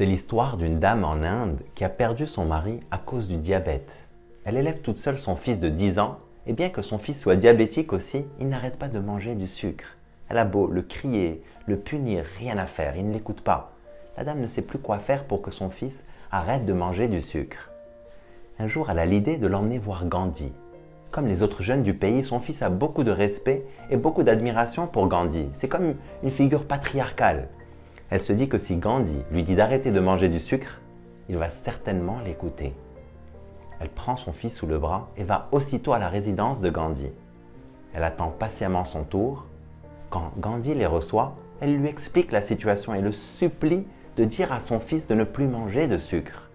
C'est l'histoire d'une dame en Inde qui a perdu son mari à cause du diabète. Elle élève toute seule son fils de 10 ans et bien que son fils soit diabétique aussi, il n'arrête pas de manger du sucre. Elle a beau le crier, le punir, rien à faire, il ne l'écoute pas. La dame ne sait plus quoi faire pour que son fils arrête de manger du sucre. Un jour, elle a l'idée de l'emmener voir Gandhi. Comme les autres jeunes du pays, son fils a beaucoup de respect et beaucoup d'admiration pour Gandhi. C'est comme une figure patriarcale. Elle se dit que si Gandhi lui dit d'arrêter de manger du sucre, il va certainement l'écouter. Elle prend son fils sous le bras et va aussitôt à la résidence de Gandhi. Elle attend patiemment son tour. Quand Gandhi les reçoit, elle lui explique la situation et le supplie de dire à son fils de ne plus manger de sucre.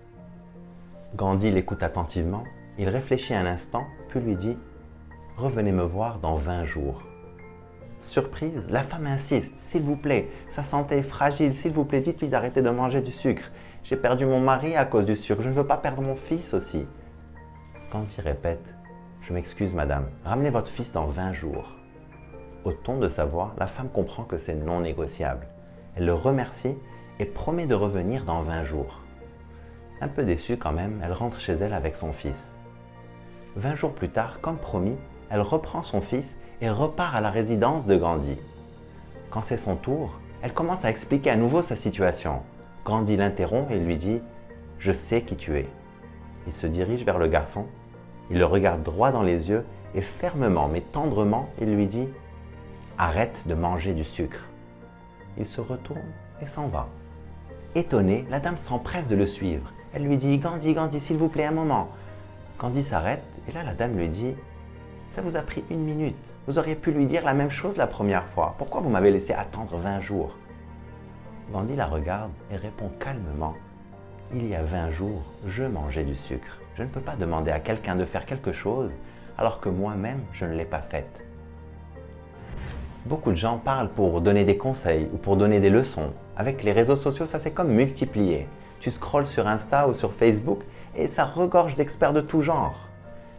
Gandhi l'écoute attentivement, il réfléchit un instant, puis lui dit « Revenez me voir dans 20 jours ». Surprise, la femme insiste « S'il vous plaît, sa santé est fragile, s'il vous plaît, dites-lui d'arrêter de manger du sucre. J'ai perdu mon mari à cause du sucre, je ne veux pas perdre mon fils aussi. » Gandhi répète « Je m'excuse madame, ramenez votre fils dans 20 jours ». Au ton de sa voix, la femme comprend que c'est non négociable. Elle le remercie et promet de revenir dans 20 jours. Un peu déçue quand même, elle rentre chez elle avec son fils. 20 jours plus tard, comme promis, elle reprend son fils et repart à la résidence de Gandhi. Quand c'est son tour, elle commence à expliquer à nouveau sa situation. Gandhi l'interrompt et lui dit « Je sais qui tu es ». Il se dirige vers le garçon, il le regarde droit dans les yeux et fermement mais tendrement, il lui dit « Arrête de manger du sucre ». Il se retourne et s'en va. Étonnée, la dame s'empresse de le suivre. Elle lui dit « Gandhi, Gandhi, s'il vous plaît, un moment ». Gandhi s'arrête et là la dame lui dit « Ça vous a pris 1 minute. Vous auriez pu lui dire la même chose la première fois. Pourquoi vous m'avez laissé attendre 20 jours ?» Gandhi la regarde et répond calmement « Il y a 20 jours, je mangeais du sucre. Je ne peux pas demander à quelqu'un de faire quelque chose alors que moi-même, je ne l'ai pas faite. » Beaucoup de gens parlent pour donner des conseils ou pour donner des leçons. Avec les réseaux sociaux, ça c'est comme multiplié. Tu scrolles sur Insta ou sur Facebook et ça regorge d'experts de tout genre.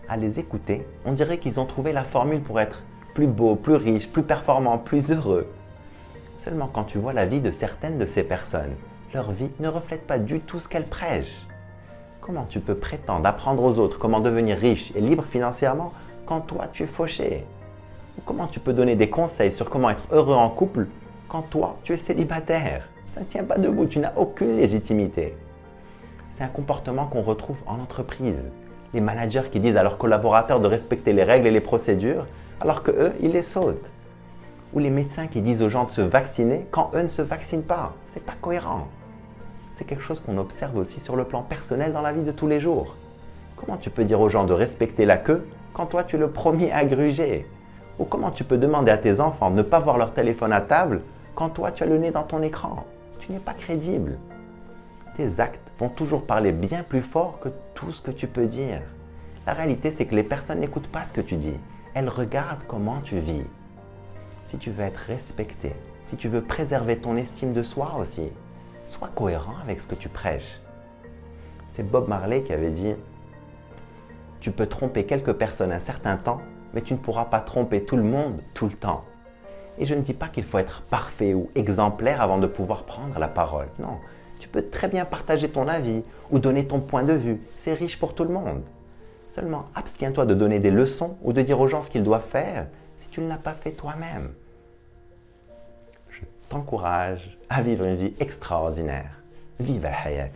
À les écouter, on dirait qu'ils ont trouvé la formule pour être plus beau, plus riche, plus performant, plus heureux. Seulement quand tu vois la vie de certaines de ces personnes, leur vie ne reflète pas du tout ce qu'elles prêchent. Comment tu peux prétendre apprendre aux autres comment devenir riche et libre financièrement quand toi tu es fauché? Ou comment tu peux donner des conseils sur comment être heureux en couple quand toi tu es célibataire? Ça ne tient pas debout, tu n'as aucune légitimité. C'est un comportement qu'on retrouve en entreprise. Les managers qui disent à leurs collaborateurs de respecter les règles et les procédures alors qu'eux, ils les sautent. Ou les médecins qui disent aux gens de se vacciner quand eux ne se vaccinent pas. C'est pas cohérent. C'est quelque chose qu'on observe aussi sur le plan personnel dans la vie de tous les jours. Comment tu peux dire aux gens de respecter la queue quand toi tu es le premier à gruger? Ou comment tu peux demander à tes enfants de ne pas voir leur téléphone à table quand toi tu as le nez dans ton écran? Tu n'es pas crédible. Tes actes vont toujours parler bien plus fort que tout ce que tu peux dire. La réalité, c'est que les personnes n'écoutent pas ce que tu dis. Elles regardent comment tu vis. Si tu veux être respecté, si tu veux préserver ton estime de soi aussi, sois cohérent avec ce que tu prêches. C'est Bob Marley qui avait dit « Tu peux tromper quelques personnes un certain temps, mais tu ne pourras pas tromper tout le monde tout le temps. » Et je ne dis pas qu'il faut être parfait ou exemplaire avant de pouvoir prendre la parole. Non, tu peux très bien partager ton avis ou donner ton point de vue. C'est riche pour tout le monde. Seulement, abstiens-toi de donner des leçons ou de dire aux gens ce qu'ils doivent faire si tu ne l'as pas fait toi-même. Je t'encourage à vivre une vie extraordinaire. Vive al-Hayat!